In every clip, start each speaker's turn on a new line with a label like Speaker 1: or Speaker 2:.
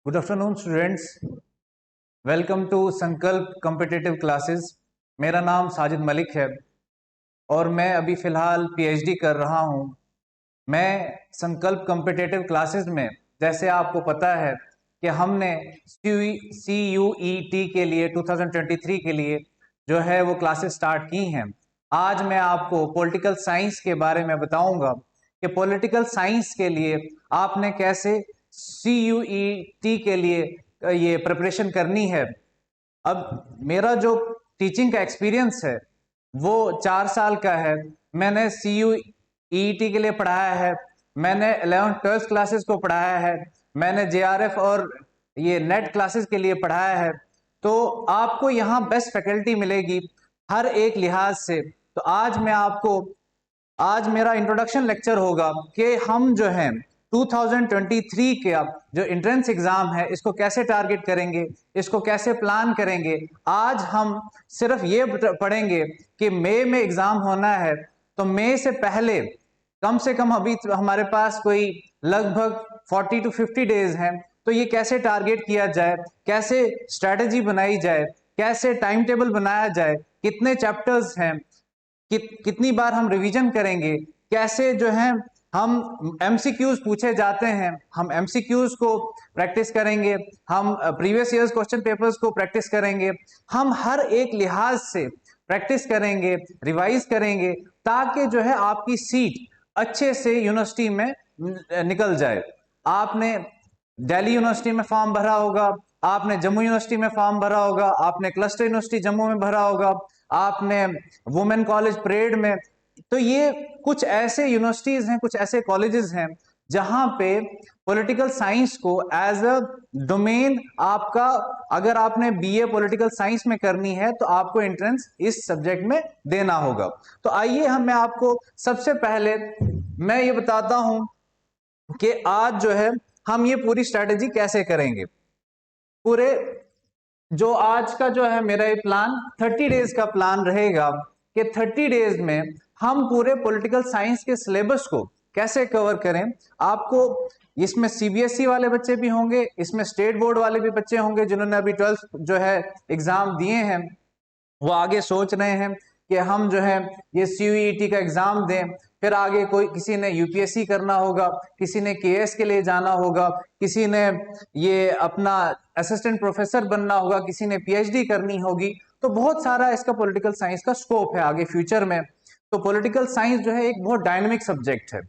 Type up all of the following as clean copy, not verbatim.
Speaker 1: Good afternoon students. Welcome to Sankalp competitive classes. मेरा नाम साजिद मलिक है और मैं अभी फ़िलहाल पीएचडी कर रहा हूँ। मैं संकल्प कॉम्पिटिटिव क्लासेस में, जैसे आपको पता है कि हमने CUET के लिए 2023 के लिए जो है वो क्लासेस स्टार्ट की हैं। आज मैं आपको पॉलिटिकल साइंस के बारे में बताऊंगा कि पॉलिटिकल साइंस के लिए आपने कैसे CUET के लिए ये प्रिपरेशन करनी है। अब मेरा जो टीचिंग का एक्सपीरियंस है वो 4 साल का है। मैंने CUET के लिए पढ़ाया है, मैंने 11th-12th क्लासेस को पढ़ाया है, मैंने JRF और ये नेट क्लासेस के लिए पढ़ाया है। तो आपको यहाँ बेस्ट फैकल्टी मिलेगी हर एक लिहाज से। तो आज मेरा इंट्रोडक्शन लेक्चर होगा कि हम जो हैं 2023 का जो एंट्रेंस एग्जाम है इसको कैसे टारगेट करेंगे, इसको कैसे प्लान करेंगे। आज हम सिर्फ ये पढ़ेंगे कि मई में एग्जाम होना है, तो मई से पहले कम से कम अभी हमारे पास कोई लगभग 40 to 50 डेज हैं। तो ये कैसे टारगेट किया जाए, कैसे स्ट्रेटेजी बनाई जाए, कैसे टाइम टेबल बनाया जाए, कितने चैप्टर्स हैं, कितनी बार हम रिवीजन करेंगे, कैसे जो है हम एमसीक्यूज पूछे जाते हैं, हम एमसीक्यूज को प्रैक्टिस करेंगे, हम प्रीवियस ईयर्स क्वेश्चन पेपर्स को प्रैक्टिस करेंगे, हम हर एक लिहाज से प्रैक्टिस करेंगे, रिवाइज करेंगे, ताकि जो है आपकी सीट अच्छे से यूनिवर्सिटी में निकल जाए। आपने दिल्ली यूनिवर्सिटी में फॉर्म भरा होगा, आपने जम्मू यूनिवर्सिटी में फॉर्म भरा होगा, आपने क्लस्टर यूनिवर्सिटी जम्मू में भरा होगा, आपने वुमेन कॉलेज परेड में। तो ये कुछ ऐसे यूनिवर्सिटीज हैं, कुछ ऐसे कॉलेजेस हैं जहां पे पॉलिटिकल साइंस को एज अ डोमेन आपका, अगर आपने बीए पॉलिटिकल साइंस में करनी है तो आपको एंट्रेंस इस सब्जेक्ट में देना होगा। तो आइए मैं आपको सबसे पहले मैं ये बताता हूं कि आज जो है हम ये पूरी स्ट्रेटेजी कैसे करेंगे। पूरे जो आज का जो है मेरा ये प्लान 30 डेज का प्लान रहेगा कि 30 डेज में हम पूरे पॉलिटिकल साइंस के सिलेबस को कैसे कवर करें। आपको इसमें सीबीएसई वाले बच्चे भी होंगे, इसमें स्टेट बोर्ड वाले भी बच्चे होंगे जिन्होंने अभी 12th जो है एग्जाम दिए हैं, वो आगे सोच रहे हैं कि हम जो है ये CUET का एग्जाम दें, फिर आगे कोई किसी ने यूपीएससी करना होगा, किसी ने केएस के लिए जाना होगा, किसी ने ये अपना असिस्टेंट प्रोफेसर बनना होगा, किसी ने पीएचडी करनी होगी। तो बहुत सारा इसका पॉलिटिकल साइंस का स्कोप है आगे फ्यूचर में। तो पॉलिटिकल साइंस जो है एक बहुत डायनेमिक सब्जेक्ट है,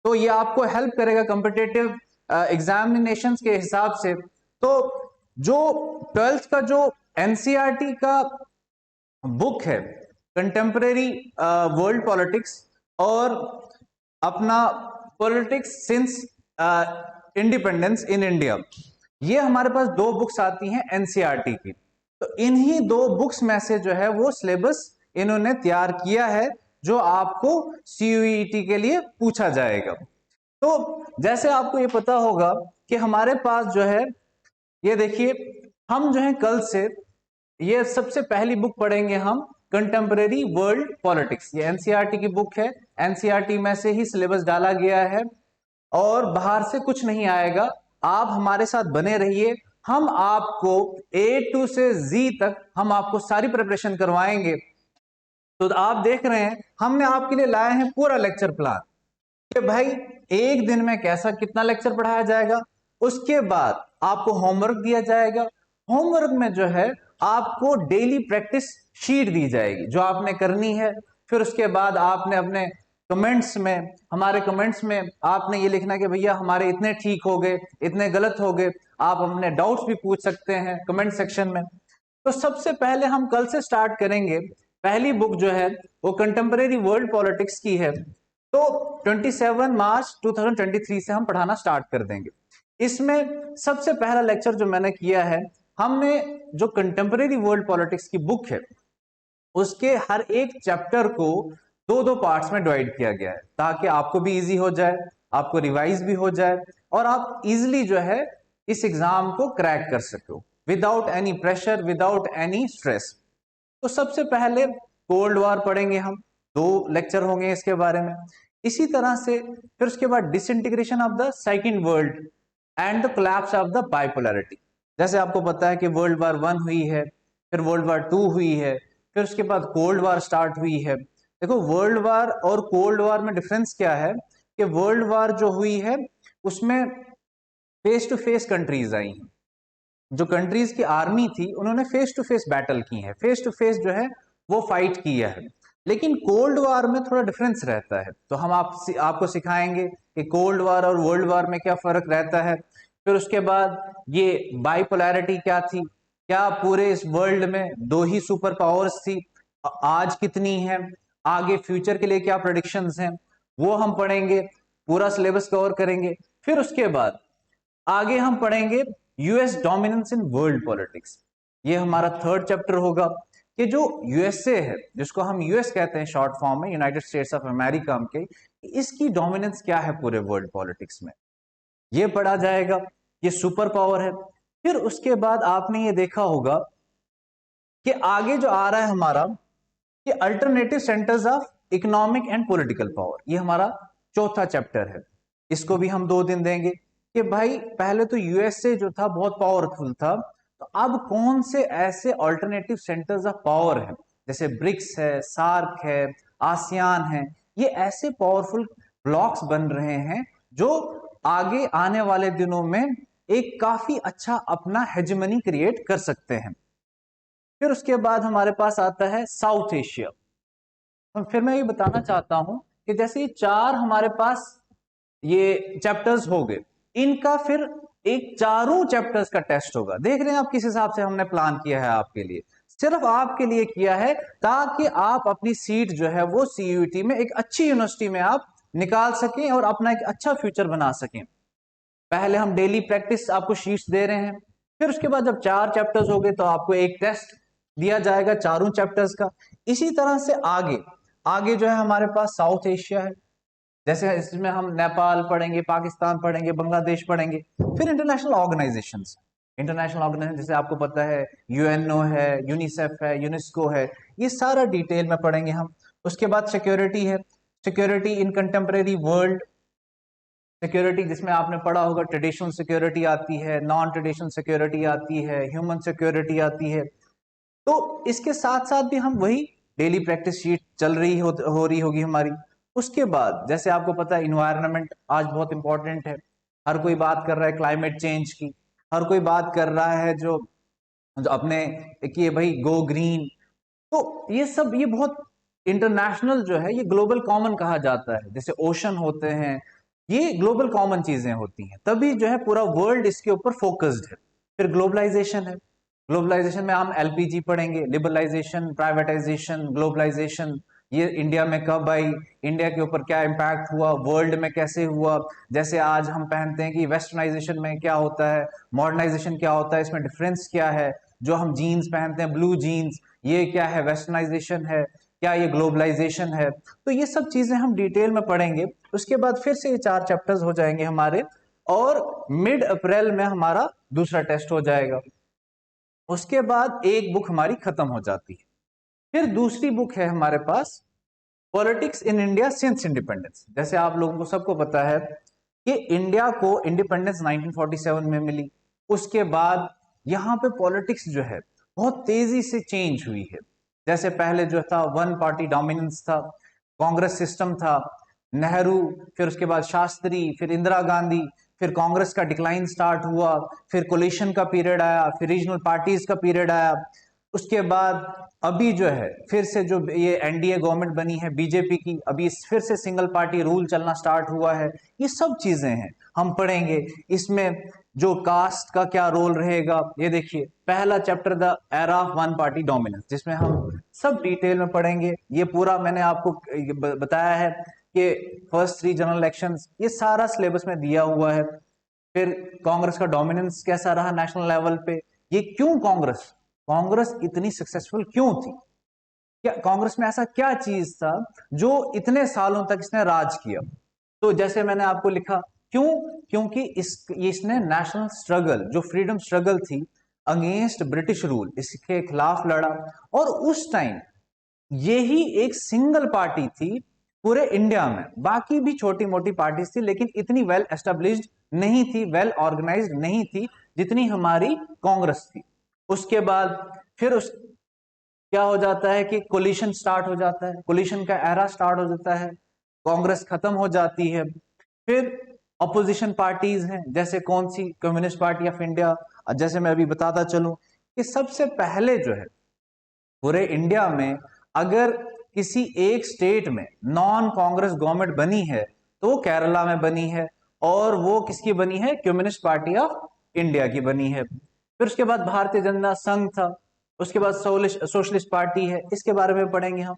Speaker 1: तो ये आपको हेल्प करेगा कॉम्पिटिटिव एग्जामिनेशंस के हिसाब से। तो जो 12th का जो एनसीईआरटी का बुक है, कंटेम्परेरी वर्ल्ड पॉलिटिक्स और अपना politics since independence in India, ये हमारे पास दो बुक्स आती हैं एनसीईआरटी की। तो इन्हीं दो बुक्स में से जो है वो सिलेबस इन्होंने तैयार किया है जो आपको सीयूईटी के लिए पूछा जाएगा। तो जैसे आपको ये पता होगा कि हमारे पास जो है, ये देखिए, हम जो है कल से ये सबसे पहली बुक पढ़ेंगे हम, कंटेम्परेरी वर्ल्ड पॉलिटिक्स। ये एनसीईआरटी की बुक है, एनसीईआरटी में से ही सिलेबस डाला गया है और बाहर से कुछ नहीं आएगा। आप हमारे साथ बने रहिए, हम आपको A to से Z तक हम आपको सारी प्रिपरेशन करवाएंगे। तो आप देख रहे हैं हमने आपके लिए लाए हैं पूरा लेक्चर प्लान कि भाई एक दिन में कैसा कितना लेक्चर पढ़ाया जाएगा। उसके बाद आपको होमवर्क दिया जाएगा, होमवर्क में जो है आपको डेली प्रैक्टिस शीट दी जाएगी जो आपने करनी है। फिर उसके बाद आपने अपने कमेंट्स में, हमारे कमेंट्स में आपने ये लिखना कि भैया हमारे इतने ठीक हो गए, इतने गलत हो गए। आप अपने डाउट्स भी पूछ सकते हैं कमेंट सेक्शन में। तो सबसे पहले हम कल से स्टार्ट करेंगे। पहली बुक जो है वो कंटेम्परेरी वर्ल्ड पॉलिटिक्स की है, तो 27 मार्च 2023 से हम पढ़ाना स्टार्ट कर देंगे। इसमें सबसे पहला लेक्चर जो मैंने किया है, हमने जो कंटेम्परेरी वर्ल्ड पॉलिटिक्स की बुक है उसके हर एक चैप्टर को दो दो पार्ट्स में डिवाइड किया गया है ताकि आपको भी इजी हो जाए, आपको रिवाइज भी हो जाए और आप इजीली जो है इस एग्जाम को क्रैक कर सको without any pressure, without any stress. तो सबसे पहले कोल्ड वॉर पढ़ेंगे हम, 2 लेक्चर होंगे इसके बारे में। इसी तरह से फिर उसके बाद disintegration of the second world and the collapse of the bipolarity. जैसे आपको पता है कि वर्ल्ड वार 1 हुई है, फिर वर्ल्ड वार 2 हुई है, फिर उसके बाद कोल्ड वार स्टार्ट हुई है। देखो वर्ल्ड वार और कोल्ड वार में डिफरेंस क्या है कि वर्ल्ड वार जो हुई है उसमें फेस टू फेस कंट्रीज आई हैं, जो कंट्रीज की आर्मी थी उन्होंने फेस टू फेस बैटल की है, फेस टू फेस जो है वो फाइट किया है। लेकिन कोल्ड वार में थोड़ा डिफरेंस रहता है, तो हम आपको सिखाएंगे कि कोल्ड वार और वर्ल्ड वार में क्या फर्क रहता है। फिर उसके बाद ये बाइपोलैरिटी क्या थी, क्या पूरे इस वर्ल्ड में दो ही सुपर पावर्स थी, आज कितनी है, आगे फ्यूचर के लिए क्या प्रेडिक्शंस हैं, वो हम पढ़ेंगे, पूरा सिलेबस कवर करेंगे। फिर उसके बाद आगे हम पढ़ेंगे US dominance in world politics. ये हमारा थर्ड चैप्टर होगा कि जो यूएसए है, जिसको हम यूएस कहते हैं शॉर्ट फॉर्म में, यूनाइटेड स्टेट्स ऑफ अमेरिका के, इसकी डोमिनेंस क्या है पूरे वर्ल्ड पॉलिटिक्स में, ये पढ़ा जाएगा। ये सुपर पावर है। फिर उसके बाद आपने ये देखा होगा कि आगे जो आ रहा है हमारा कि alternative centres of economic and political power, ये हमारा चौथा चैप्टर है। इसको भी हम 2 दिन देंगे कि भाई पहले तो यूएसए जो था बहुत पावरफुल था, तो अब कौन से ऐसे अल्टरनेटिव सेंटर्स ऑफ पावर है, जैसे ब्रिक्स है, सार्क है, आसियान है, ये ऐसे पावरफुल ब्लॉक्स बन रहे हैं जो आगे आने वाले दिनों में एक काफी अच्छा अपना हेजेमनी क्रिएट कर सकते हैं। फिर उसके बाद हमारे पास आता है साउथ एशिया। तो फिर मैं ये बताना चाहता हूं कि जैसे ये 4 हमारे पास ये चैप्टर्स हो गए, इनका फिर एक चारों चैप्टर्स का टेस्ट होगा। देख रहे हैं आप किस हिसाब से हमने प्लान किया है आपके लिए, सिर्फ आपके लिए किया है ताकि आप अपनी सीट जो है वो सीयूईटी में एक अच्छी यूनिवर्सिटी में आप निकाल सकें और अपना एक अच्छा फ्यूचर बना सकें। पहले हम डेली प्रैक्टिस आपको शीट्स दे रहे हैं, फिर उसके बाद जब 4 चैप्टर्स हो गए तो आपको एक टेस्ट दिया जाएगा चारों चैप्टर्स का। इसी तरह से आगे आगे जो है हमारे पास साउथ एशिया है, जैसे इसमें हम नेपाल पढ़ेंगे, पाकिस्तान पढ़ेंगे, बांग्लादेश पढ़ेंगे। फिर इंटरनेशनल ऑर्गेनाइजेशंस, इंटरनेशनल ऑर्गेनाइजेशन जैसे आपको पता है यूएनओ है, यूनिसेफ है, यूनेस्को है, ये सारा डिटेल में पढ़ेंगे हम। उसके बाद सिक्योरिटी है, security in contemporary world, security जिसमें आपने पढ़ा होगा ट्रेडिशनल सिक्योरिटी आती है, नॉन ट्रेडिशनल सिक्योरिटी आती है, ह्यूमन सिक्योरिटी आती है। तो इसके साथ साथ भी हम वही डेली प्रैक्टिस शीट चल रही हो रही होगी हमारी। उसके बाद जैसे आपको पता है इन्वायरमेंट आज बहुत इंपॉर्टेंट है, हर कोई बात कर रहा है क्लाइमेट चेंज की, हर कोई बात कर रहा है जो जो अपने कि भाई गो ग्रीन। तो ये सब ये बहुत इंटरनेशनल जो है, ये ग्लोबल कॉमन कहा जाता है। जैसे ओशन होते हैं, ये ग्लोबल कॉमन चीजें होती हैं, तभी जो है पूरा वर्ल्ड इसके ऊपर फोकस्ड है। फिर ग्लोबलाइजेशन है, ग्लोबलाइजेशन में हम एलपीजी पढ़ेंगे, लिबरलाइजेशन, प्राइवेटाइजेशन, ग्लोबलाइजेशन, ये इंडिया में कब आई, इंडिया के ऊपर क्या इम्पैक्ट हुआ, वर्ल्ड में कैसे हुआ। जैसे आज हम पहनते हैं कि वेस्टर्नाइजेशन में क्या होता है, मॉडर्नाइजेशन क्या होता है, इसमें डिफरेंस क्या है। जो हम जीन्स पहनते हैं ब्लू जीन्स, ये क्या है, वेस्टर्नाइजेशन है, क्या ये ग्लोबलाइजेशन है। तो ये सब चीजें हम डिटेल में पढ़ेंगे। उसके बाद फिर से ये 4 चैप्टर्स हो जाएंगे हमारे, और मिड अप्रैल में हमारा दूसरा टेस्ट हो जाएगा। उसके बाद एक बुक हमारी खत्म हो जाती है। फिर दूसरी बुक है हमारे पास politics in India since independence. जैसे आप लोगों को सबको पता है कि इंडिया को इंडिपेंडेंस 1947 में मिली। उसके बाद यहाँ पे पॉलिटिक्स जो है बहुत तेजी से चेंज हुई है। जैसे पहले जो था वन पार्टी डोमिनेंस था, कांग्रेस सिस्टम था, नेहरू, फिर उसके बाद शास्त्री, फिर इंदिरा गांधी, फिर कांग्रेस का डिक्लाइन स्टार्ट हुआ, फिर कोलिशन का पीरियड आया, फिर रीजनल पार्टीज का पीरियड आया। उसके बाद अभी जो है फिर से जो ये एनडीए गवर्नमेंट बनी है बीजेपी की, अभी फिर से सिंगल पार्टी रूल चलना स्टार्ट हुआ है। ये सब चीजें हैं हम पढ़ेंगे। इसमें जो कास्ट का क्या रोल रहेगा, ये देखिए पहला chapter the era of one party dominance, जिसमें हम सब डिटेल में पढ़ेंगे। ये पूरा मैंने आपको बताया है कि फर्स्ट 3 जनरल इलेक्शंस, ये सारा सिलेबस में दिया हुआ है। फिर कांग्रेस का डोमिनेंस कैसा रहा नेशनल लेवल पे, ये क्यों कांग्रेस कांग्रेस इतनी सक्सेसफुल क्यों थी, क्या कांग्रेस में ऐसा क्या चीज था जो इतने सालों तक इसने राज किया। तो जैसे मैंने आपको लिखा क्यों, क्योंकि इसने नेशनल स्ट्रगल, जो फ्रीडम स्ट्रगल थी अगेंस्ट ब्रिटिश रूल, इसके खिलाफ लड़ा। और उस टाइम यही एक सिंगल पार्टी थी पूरे इंडिया में, बाकी भी छोटी मोटी पार्टीज थी लेकिन इतनी वेल एस्टेब्लिश्ड नहीं थी, वेल ऑर्गेनाइज्ड नहीं थी जितनी हमारी कांग्रेस थी। उसके बाद फिर उस क्या हो जाता है कि कोलिशन स्टार्ट हो जाता है, कोलिशन का एरा स्टार्ट हो जाता है, कांग्रेस खत्म हो जाती है। फिर अपोजिशन पार्टीज हैं, जैसे कौन सी, कम्युनिस्ट पार्टी ऑफ इंडिया। जैसे मैं अभी बताता चलूं कि सबसे पहले जो है पूरे इंडिया में अगर किसी एक स्टेट में नॉन कांग्रेस गवर्नमेंट बनी है तो वो केरला में बनी है, और वो किसकी बनी है, कम्युनिस्ट पार्टी ऑफ इंडिया की बनी है। फिर उसके बाद भारतीय जनता संघ था, उसके बाद सोशलिस्ट पार्टी है, इसके बारे में पढ़ेंगे हम।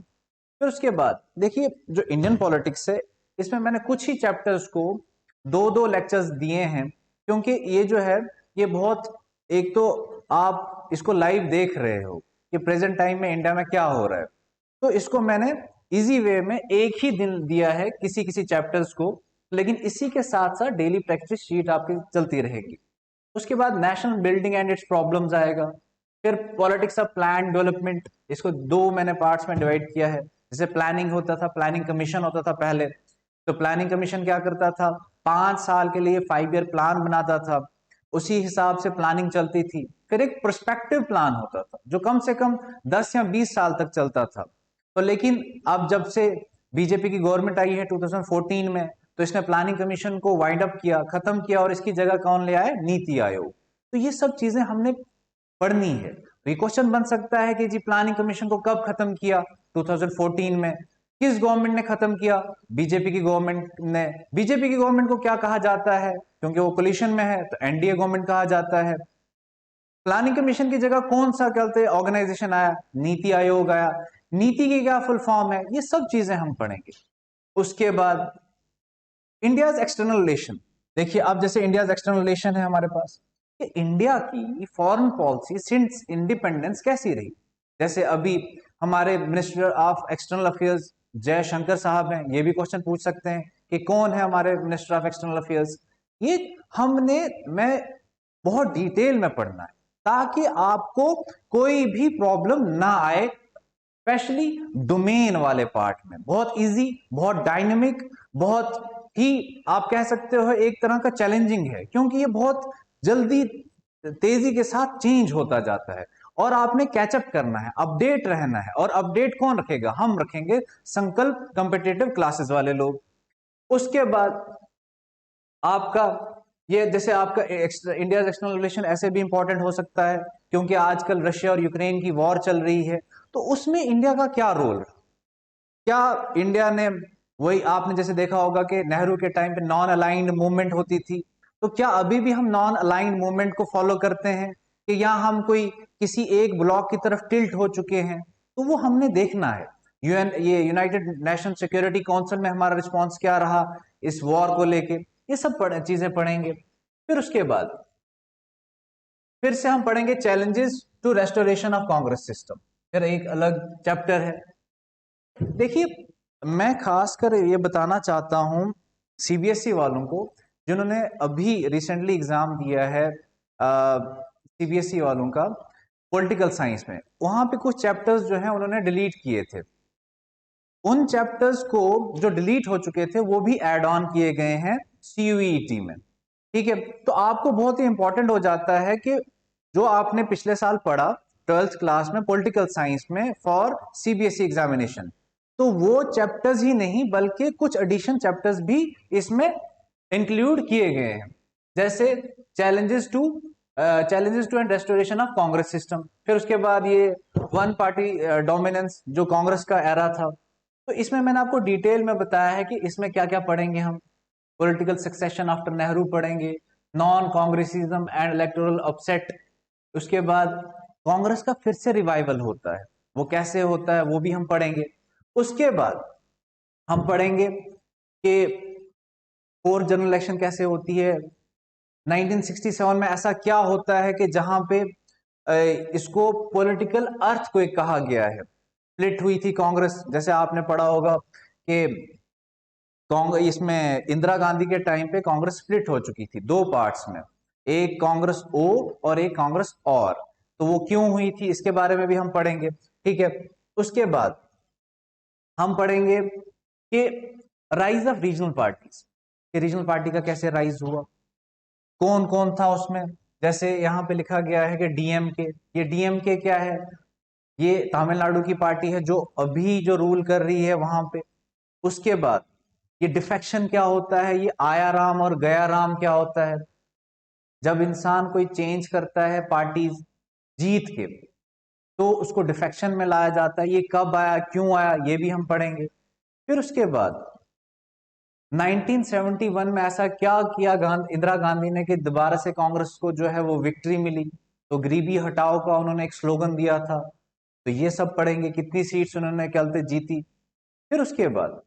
Speaker 1: फिर उसके बाद देखिए जो इंडियन पॉलिटिक्स है, इसमें मैंने कुछ ही चैप्टर्स को दो दो लेक्चर्स दिए हैं, क्योंकि ये जो है ये बहुत, एक तो आप इसको लाइव देख रहे हो कि प्रेजेंट टाइम में इंडिया में क्या हो रहा है, तो इसको मैंने इजी वे में एक ही दिन दिया है किसी किसी चैप्टर्स को, लेकिन इसी के साथ साथ डेली प्रैक्टिस शीट आपकी चलती रहेगी। उसके बाद national building and it's problems आएगा। फिर पॉलिटिक्स ऑफ प्लान डेवलपमेंट, इसको दो मैंने पार्ट्स में डिवाइड किया है। जैसे प्लानिंग होता था, प्लानिंग कमीशन होता था पहले, तो प्लानिंग कमीशन क्या करता था, 5 साल के लिए 5 ईयर प्लान बनाता था, उसी हिसाब से प्लानिंग चलती थी। फिर एक प्रोस्पेक्टिव प्लान होता था जो कम से कम 10 या 20 साल तक चलता था। तो लेकिन अब जब से बीजेपी की गवर्नमेंट आई है 2014 में, तो इसने प्लानिंग कमीशन को वाइंड अप किया, खत्म किया, और इसकी जगह कौन ले आए, नीति आयोग। तो ये सब चीजें हमने पढ़नी है। तो ये क्वेश्चन बन सकता है कि जी प्लानिंग कमीशन को कब खत्म किया, 2014 में। किस गवर्नमेंट ने खत्म किया, बीजेपी की गवर्नमेंट ने। बीजेपी की गवर्नमेंट को क्या कहा जाता है, क्योंकि वो कोलिशन में है तो एनडीए गवर्नमेंट कहा जाता है। प्लानिंग कमीशन की जगह कौन सा कहते ऑर्गेनाइजेशन आया, नीति आयोग आया। नीति की क्या फुल फॉर्म है, ये सब चीजें हम पढ़ेंगे। उसके बाद इंडिया एक्सटर्नल रिलेशन, देखिए अब जैसे इंडिया एक्सटर्नल रिलेशन है हमारे पास, कि इंडिया की फॉरेन पॉलिसी सिंस इंडिपेंडेंस कैसी रही। जैसे अभी हमारे minister of external affairs Jaishankar साहब हैं, ये भी क्वेश्चन पूछ सकते हैं कि कौन है हमारे मिनिस्टर ऑफ एक्सटर्नल अफेयर्स। ये हमने मैं बहुत डिटेल में पढ़ना है ताकि आपको कोई भी प्रॉब्लम ना आए, स्पेशली डोमेन वाले पार्ट में। बहुत इजी, बहुत डायनेमिक, बहुत ही आप कह सकते हो एक तरह का चैलेंजिंग है, क्योंकि ये बहुत जल्दी तेजी के साथ चेंज होता जाता है और आपने कैचअप करना है, अपडेट रहना है। और अपडेट कौन रखेगा, हम रखेंगे, संकल्प कॉम्पिटिटिव क्लासेस वाले लोग। उसके बाद आपका ये जैसे आपका इंडिया एक्सटर्नल रिलेशन ऐसे भी इंपॉर्टेंट हो सकता है क्योंकि आजकल रशिया और यूक्रेन की वॉर चल रही है, तो उसमें इंडिया का क्या रोल, क्या इंडिया ने, वही आपने जैसे देखा होगा कि नेहरू के टाइम पे नॉन अलाइंड मूवमेंट होती थी, तो क्या अभी भी हम नॉन अलाइंड मूवमेंट को फॉलो करते हैं, कि या हम कोई किसी एक ब्लॉक की तरफ टिल्ट हो चुके हैं, तो वो हमने देखना है। यूएन, ये यूनाइटेड नेशन सिक्योरिटी काउंसिल में हमारा रिस्पॉन्स क्या रहा इस वॉर को लेके, ये सब चीजें पढ़ेंगे। फिर उसके बाद फिर से हम पढ़ेंगे challenges to restoration of Congress system, फिर एक अलग चैप्टर है। देखिए मैं खासकर ये बताना चाहता हूं सीबीएसई वालों को, जिन्होंने अभी रिसेंटली एग्जाम दिया है सीबीएसई वालों का पॉलिटिकल साइंस में, वहां पे कुछ चैप्टर्स जो हैं उन्होंने डिलीट किए थे। उन चैप्टर्स को जो डिलीट हो चुके थे वो भी ऐड ऑन किए गए हैं सीयूईटी में। ठीक है, तो आपको बहुत ही इंपॉर्टेंट हो जाता है कि जो आपने पिछले साल पढ़ा 12th क्लास में पॉलिटिकल साइंस में फॉर सीबीएसई एग्जामिनेशन, तो वो चैप्टर्स ही नहीं बल्कि कुछ एडिशन चैप्टर्स भी इसमें इंक्लूड किए गए हैं। जैसे challenges to and restoration of Congress system, फिर उसके बाद ये वन पार्टी डोमिनेंस जो कांग्रेस का एरा था, तो इसमें मैंने आपको डिटेल में बताया है कि इसमें क्या क्या पढ़ेंगे हम। पॉलिटिकल सक्सेशन आफ्टर नेहरू पढ़ेंगे, non Congressism and electoral upset, उसके बाद कांग्रेस का फिर से रिवाइवल होता है, वो कैसे होता है वो भी हम पढ़ेंगे। उसके बाद हम पढ़ेंगे कि फोर्थ जनरल इलेक्शन कैसे होती है, 1967 में ऐसा क्या होता है कि जहां पे इसको पॉलिटिकल अर्थक्वेक कहा गया है, स्प्लिट हुई थी कांग्रेस। जैसे आपने पढ़ा होगा कि कांग्रेस इसमें इंदिरा गांधी के टाइम पे कांग्रेस स्प्लिट हो चुकी थी दो पार्ट्स में, एक कांग्रेस ओ और एक कांग्रेस और, तो वो क्यों हुई थी इसके बारे में भी हम पढ़ेंगे। ठीक है, उसके बाद हम पढ़ेंगे कि rise of regional parties, regional party का कैसे राइज हुआ। कौन कौन था उसमें। जैसे यहाँ पे लिखा गया है कि डीएमके, ये डीएमके क्या है, ये तमिलनाडु की पार्टी है जो अभी जो रूल कर रही है वहां पे। उसके बाद ये डिफेक्शन क्या होता है, ये आया राम और गया राम क्या होता है। जब इंसान कोई चेंज करता है पार्टी जीत के, तो उसको डिफेक्शन में लाया जाता है। ये कब आया, क्यों आया, ये भी हम पढ़ेंगे। फिर उसके बाद 1971 में ऐसा क्या किया इंदिरा गांधी ने कि दोबारा से कांग्रेस को जो है वो विक्ट्री मिली। तो गरीबी हटाओ का उन्होंने एक स्लोगन दिया था। तो ये सब पढ़ेंगे, कितनी सीट्स उन्होंने कहते जीती। फिर उसके बाद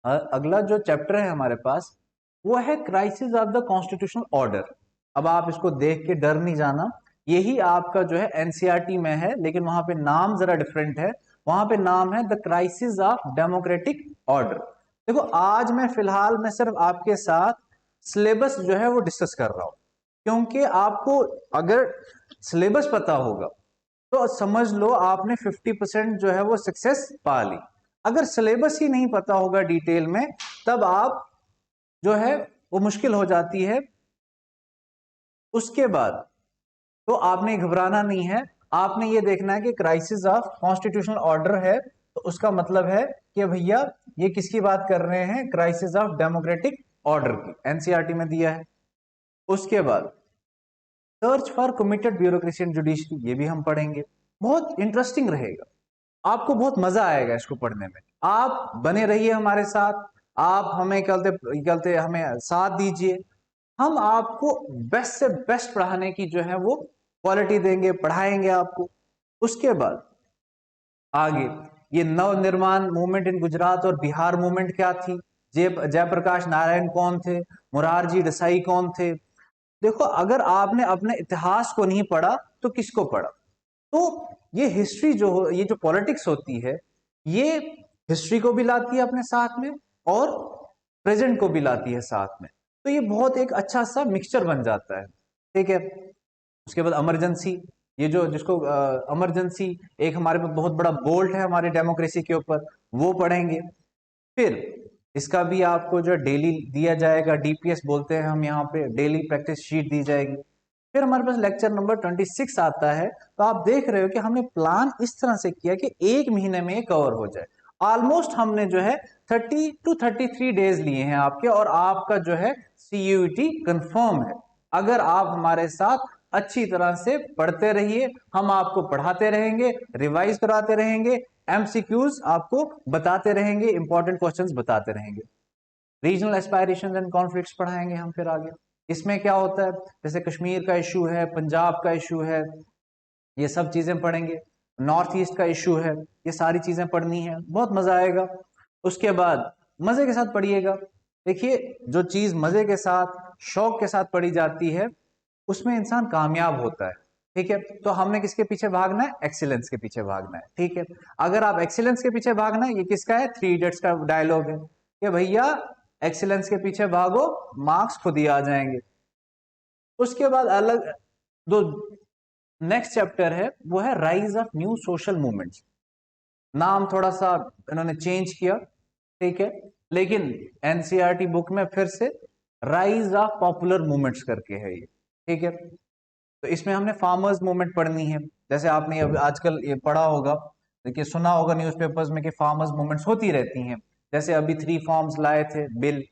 Speaker 1: अगला जो चैप्टर है हमारे पास, वो है crisis of the constitutional order. अब आप इसको देख के डर नहीं जाना, यही आपका जो है एनसीईआरटी में है, लेकिन वहां पे नाम जरा डिफरेंट है। वहां पे नाम है the crisis of democratic order. देखो, आज मैं फिलहाल मैं सिर्फ आपके साथ सिलेबस जो है वो डिस्कस कर रहा हूं, क्योंकि आपको अगर सिलेबस पता होगा तो समझ लो आपने 50% जो है वो सक्सेस पा ली। अगर सिलेबस ही नहीं पता होगा डिटेल में, तब आप जो है वो मुश्किल हो जाती है। उसके बाद तो आपने घबराना नहीं है, आपने ये देखना है कि क्राइसिस ऑफ कॉन्स्टिट्यूशनल ऑर्डर है, तो उसका मतलब है कि भैया ये किसकी बात कर रहे हैं, क्राइसिस ऑफ डेमोक्रेटिक ऑर्डर की, एनसीईआरटी में दिया है। उसके बाद search for committed bureaucracy and judiciary, ये भी हम पढ़ेंगे, बहुत इंटरेस्टिंग रहेगा, आपको बहुत मजा आएगा इसको पढ़ने में। आप बने रहिए हमारे साथ, आप हमें कहते हमें साथ दीजिए, हम आपको बेस्ट से बेस्ट पढ़ाने की जो है वो क्वालिटी देंगे, पढ़ाएंगे आपको। उसके बाद आगे ये नव निर्माण मूवमेंट इन गुजरात और बिहार मूवमेंट क्या थी, जयप्रकाश नारायण कौन थे, मुरारजी देसाई कौन थे। देखो, अगर आपने अपने इतिहास को नहीं पढ़ा तो किसको पढ़ा। तो ये हिस्ट्री जो ये जो पॉलिटिक्स होती है, ये हिस्ट्री को भी लाती है अपने साथ में और प्रेजेंट को भी लाती है साथ में। तो ये बहुत एक अच्छा सा मिक्सचर बन जाता है, ठीक है। उसके बाद इमरजेंसी, ये जो जिसको इमरजेंसी एक हमारे पे बहुत बड़ा बोल्ट है हमारे डेमोक्रेसी के ऊपर, वो पढ़ेंगे। फिर इसका भी आपको जो डेली दिया जाएगा, डीपीएस बोलते हैं हम यहाँ पे, डेली प्रैक्टिस शीट दी जाएगी। फिर हमारे पास लेक्चर नंबर 26 आता है। तो आप देख रहे हो कि हमने प्लान इस तरह से किया कि एक महीने में ये कवर हो जाए। ऑलमोस्ट हमने जो है 30 to 33 डेज लिए हैं आपके, और आपका जो है सीयूईटी कंफर्म है। अगर आप हमारे साथ अच्छी तरह से पढ़ते रहिए, हम आपको पढ़ाते रहेंगे, रिवाइज कराते रहेंगे, एमसीक्यूज आपको बताते रहेंगे, इंपॉर्टेंट क्वेश्चंस बताते रहेंगे। रीजनल एस्पायरेशंस एंड कॉन्फ्लिक्ट्स पढ़ाएंगे हम फिर आगे। इसमें क्या होता है, जैसे कश्मीर का इशू है, पंजाब का इशू है, ये सब चीजें पढ़ेंगे। नॉर्थ ईस्ट का इशू है, ये सारी चीजें पढ़नी है, बहुत मजा आएगा। उसके बाद मजे के साथ पढ़िएगा। देखिए, जो चीज मजे के साथ शौक के साथ पढ़ी जाती है, उसमें इंसान कामयाब होता है, ठीक है। तो हमने किसके पीछे भागना है, एक्सीलेंस के पीछे भागना है, ठीक है। अगर आप एक्सीलेंस के पीछे भागना है, ये किसका है, थ्री इडियट्स का डायलॉग है कि भैया एक्सीलेंस के पीछे भागो, मार्क्स खुद ही आ जाएंगे। उसके बाद अलग दो नेक्स्ट चैप्टर है, वो है rise of new social movements. नाम थोड़ा सा इन्होंने चेंज किया, ठीक है, लेकिन एनसीईआरटी बुक में फिर से राइज ऑफ पॉपुलर मूवमेंट्स करके है ये, ठीक है। तो इसमें हमने फार्मर्स मूवमेंट पढ़नी है। जैसे आपने आजकल ये पढ़ा होगा, देखिए सुना होगा न्यूज़पेपर्स में कि फार्मर्स मूवमेंट्स होती रहती हैं। जैसे अभी 3 फॉर्म्स लाए थे बिल,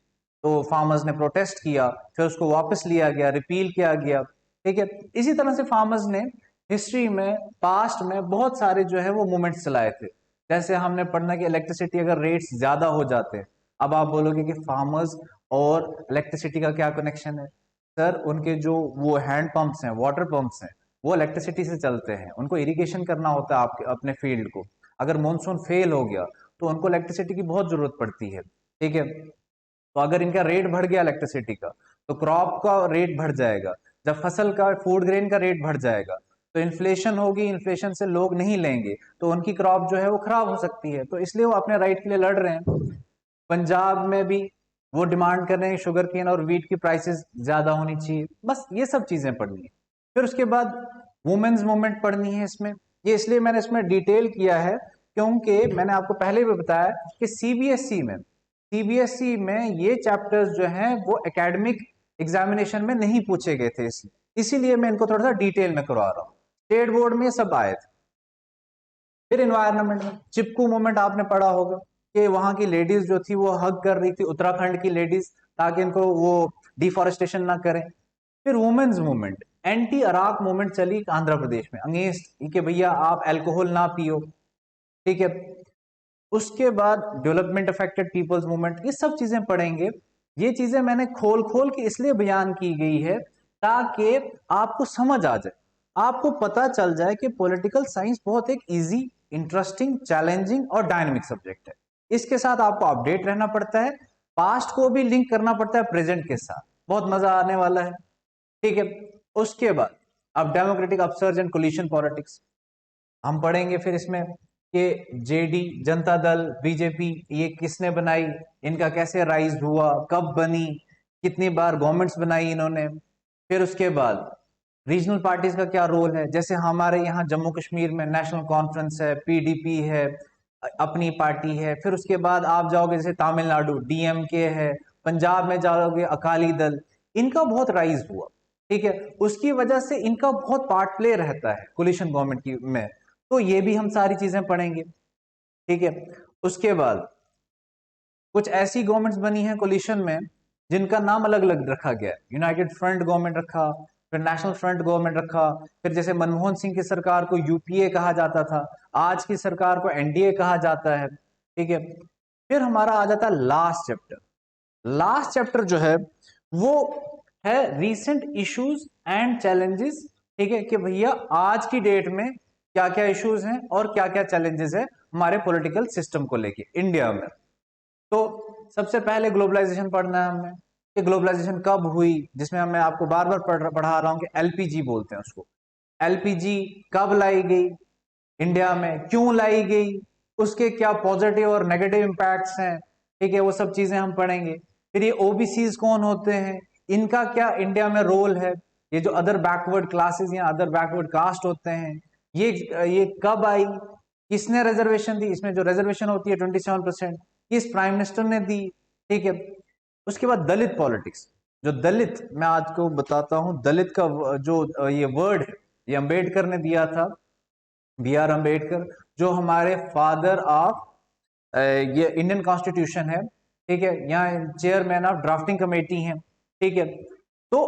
Speaker 1: तो फार्मर्स ने प्रोटेस्ट किया, फिर उसको वापस लिया गया, रिपील किया गया, ठीक है। इसी तरह से फार्मर्स ने हिस्ट्री में, पास्ट में बहुत सारे जो है वो मूवमेंट्स चलाए थे। जैसे हमने पढ़ना कि इलेक्ट्रिसिटी अगर रेट्स ज्यादा हो जाते हैं, अब आप बोलोगे कि फार्मर्स और इलेक्ट्रिसिटी का क्या कनेक्शन है। सर, उनके जो वो हैंड पंप्स हैं, वाटर पंप्स हैं, वो इलेक्ट्रिसिटी से चलते हैं। उनको इरिगेशन करना होता है आपके अपने फील्ड को। अगर मानसून फेल हो गया तो उनको इलेक्ट्रिसिटी की बहुत जरूरत पड़ती है, ठीक है। तो अगर इनका रेट बढ़ गया इलेक्ट्रिसिटी का, तो क्रॉप का रेट बढ़ जाएगा। जब फसल का, फूड ग्रेन का रेट बढ़ जाएगा, तो इन्फ्लेशन होगी, इन्फ्लेशन से लोग नहीं लेंगे, तो उनकी क्रॉप जो है वो खराब हो सकती है। तो इसलिए वो अपने राइट के लिए लड़ रहे हैं। पंजाब में भी वो डिमांड कर रहे हैं शुगर केन और वीट की प्राइसेस ज्यादा होनी चाहिए। बस ये सब चीजें पढ़नी है। फिर उसके बाद वुमेन्स मूवमेंट पढ़नी है इसमें। ये इसलिए मैंने इसमें डिटेल किया है क्योंकि मैंने आपको पहले भी बताया कि सीबीएसई में ये चैप्टर्स जो हैं वो एकेडमिक एग्जामिनेशन में नहीं पूछे गए थे, इसीलिए मैं इनको थोड़ा सा डिटेल में करवा रहा हूँ। स्टेट बोर्ड में सब आए थे। फिर एनवायरनमेंट में चिपकू मूवमेंट आपने पढ़ा होगा कि वहां की लेडीज जो थी वो हक कर रही थी उत्तराखंड की लेडीज, ताकि इनको वो डिफॉरेस्टेशन ना करें। फिर women's movement, anti arrack movement चली आंध्र प्रदेश में अगेंस्ट कि भैया आप अल्कोहल ना पियो, ठीक है। उसके बाद डेवलपमेंट अफेक्टेड पीपल्स मूवमेंट, ये सब चीजें पढ़ेंगे। ये चीजें मैंने खोल खोल के इसलिए बयान की गई है ताकि आपको समझ आ जाए, आपको पता चल जाए कि पॉलिटिकल साइंस बहुत एक इजी, इंटरेस्टिंग, चैलेंजिंग और डायनेमिक सब्जेक्ट है। इसके साथ आपको अपडेट रहना पड़ता है, पास्ट को भी लिंक करना पड़ता है प्रेजेंट के साथ, बहुत मजा आने वाला है, ठीक है। उसके बाद अब democratic upsurge and coalition politics हम पढ़ेंगे। फिर इसमें कि जेडी, जनता दल, बीजेपी ये किसने बनाई, इनका कैसे राइज हुआ, कब बनी, कितनी बार गवर्नमेंट्स बनाई इन्होंने। फिर उसके बाद रीजनल पार्टीज का क्या रोल है, जैसे हमारे यहाँ जम्मू कश्मीर में नेशनल कॉन्फ्रेंस है, पीडीपी है, अपनी पार्टी है। फिर उसके बाद आप जाओगे जैसे तमिलनाडु डीएमके है, पंजाब में जाओगे अकाली दल, इनका बहुत राइज हुआ, ठीक है। उसकी वजह से इनका बहुत पार्ट प्ले रहता है कोलिशन गवर्नमेंट की में, तो ये भी हम सारी चीजें पढ़ेंगे, ठीक है। उसके बाद कुछ ऐसी गवर्नमेंट्स बनी हैं कोलिशन में जिनका नाम अलग अलग रखा गया है, यूनाइटेड फ्रंट गवर्नमेंट रखा, फिर नेशनल फ्रंट गवर्नमेंट रखा, फिर जैसे मनमोहन सिंह की सरकार को यूपीए कहा जाता था, आज की सरकार को एनडीए कहा जाता है, ठीक है। फिर हमारा आ जाता है लास्ट चैप्टर। लास्ट चैप्टर जो है वो है रीसेंट इश्यूज एंड चैलेंजेस, ठीक है, कि भैया आज की डेट में क्या क्या इश्यूज हैं और क्या क्या चैलेंजेस है हमारे पॉलिटिकल सिस्टम को लेके इंडिया में। तो सबसे पहले ग्लोबलाइजेशन पढ़ना है हमें कि ग्लोबलाइजेशन कब हुई, जिसमें मैं आपको बार बार पढ़ा रहा हूं कि एलपीजी बोलते हैं उसको। एलपीजी कब लाई गई इंडिया में, क्यों लाई गई, उसके क्या पॉजिटिव और नेगेटिव इंपैक्ट्स हैं, ठीक है, वो सब चीजें हम पढ़ेंगे। फिर ये ओबीसीज कौन होते हैं, इनका क्या इंडिया में रोल है, ये जो अदर बैकवर्ड क्लासेस या अदर बैकवर्ड कास्ट होते हैं, ये कब आई, किसने रिजर्वेशन दी, इसमें जो रिजर्वेशन होती है 27%, किस प्राइम मिनिस्टर ने दी, ठीक है। उसके बाद दलित पॉलिटिक्स, जो दलित, मैं आज को बताता हूं दलित का जो ये वर्ड है ये अंबेडकर ने दिया था, बी आर अम्बेडकर, जो हमारे फादर ऑफ ये इंडियन कॉन्स्टिट्यूशन है, ठीक है, यहाँ चेयरमैन ऑफ ड्राफ्टिंग कमेटी है, ठीक है। तो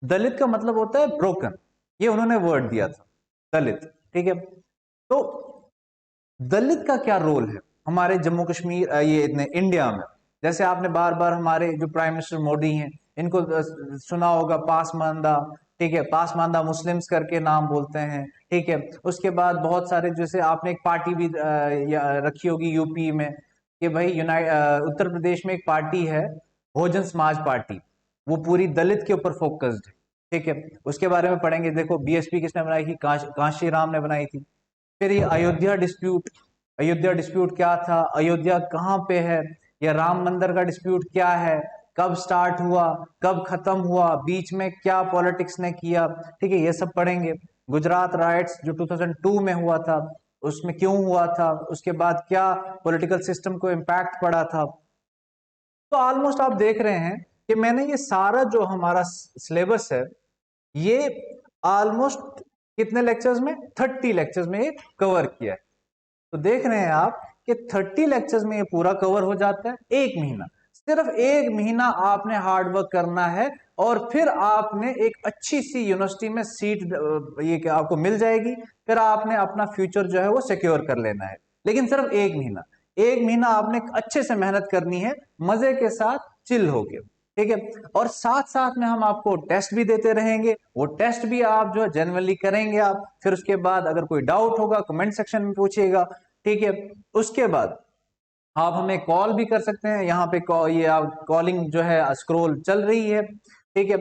Speaker 1: दलित का मतलब होता है ब्रोकन, ये उन्होंने वर्ड दिया था दलित, ठीक है। तो दलित का क्या रोल है हमारे जम्मू कश्मीर ये इतने इंडिया में, जैसे आपने बार बार हमारे जो प्राइम मिनिस्टर मोदी हैं इनको सुना होगा पासमानदा, ठीक है, पासमानदा मुस्लिम्स करके नाम बोलते हैं, ठीक है। उसके बाद बहुत सारे, जैसे आपने एक पार्टी भी रखी होगी यूपी में कि भाई उत्तर प्रदेश में एक पार्टी है बहुजन समाज पार्टी, वो पूरी दलित के ऊपर फोकस्ड है, ठीक है। उसके बारे में पढ़ेंगे। देखो बीएसपी किसने बनाई थी, कांशी राम ने बनाई थी। फिर ये अयोध्या डिस्प्यूट, अयोध्या डिस्प्यूट क्या था, अयोध्या कहाँ पे है, या राम मंदिर का डिस्प्यूट क्या है, कब स्टार्ट हुआ, कब खत्म हुआ, बीच में क्या पॉलिटिक्स ने किया, ठीक है, ये सब पढ़ेंगे। गुजरात राइट्स जो 2002 में हुआ था, उसमें क्यों हुआ था, उसके बाद क्या पॉलिटिकल सिस्टम को इम्पैक्ट पड़ा था। तो ऑलमोस्ट आप देख रहे हैं कि मैंने ये सारा जो हमारा सिलेबस है ये ऑलमोस्ट कितने लेक्चर्स में, 30 लेक्चर्स में ये कवर किया है। तो देख रहे हैं आप कि 30 लेक्चर्स में ये पूरा कवर हो जाता है, एक महीना, सिर्फ एक महीना आपने हार्ड वर्क करना है और फिर आपने एक अच्छी सी यूनिवर्सिटी में सीट ये कि आपको मिल जाएगी, फिर आपने अपना फ्यूचर जो है वो सिक्योर कर लेना है। लेकिन सिर्फ एक महीना, एक महीना आपने अच्छे से मेहनत करनी है, मजे के साथ, चिल होके, ठीक है। और साथ साथ में हम आपको टेस्ट भी देते रहेंगे, वो टेस्ट भी आप जो है जनरली करेंगे आप। फिर उसके बाद अगर कोई डाउट होगा कमेंट सेक्शन में पूछिएगा, ठीक है। उसके बाद आप हमें कॉल भी कर सकते हैं, यहाँ पे ये आप कॉलिंग जो है स्क्रॉल चल रही है, ठीक है,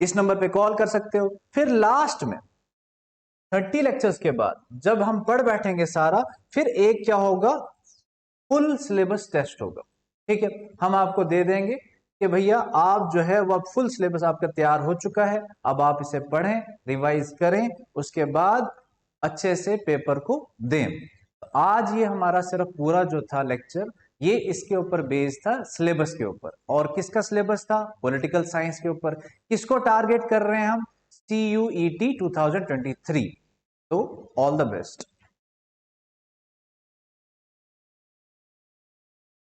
Speaker 1: इस नंबर पे कॉल कर सकते हो। फिर लास्ट में 30 लेक्चर्स के बाद जब हम पढ़ बैठेंगे सारा, फिर एक क्या होगा, फुल सिलेबस टेस्ट होगा, ठीक है। हम आपको दे देंगे कि भैया आप जो है वह फुल सिलेबस आपका तैयार हो चुका है, अब आप इसे पढ़ें, रिवाइज करें, उसके बाद अच्छे से पेपर को दें। आज ये हमारा सिर्फ पूरा जो था लेक्चर ये इसके ऊपर बेस्ड था, सिलेबस के ऊपर। और किसका सिलेबस था? पॉलिटिकल साइंस के ऊपर। किसको टारगेट कर रहे हैं हम? CUET 2023। तो ऑल द बेस्ट।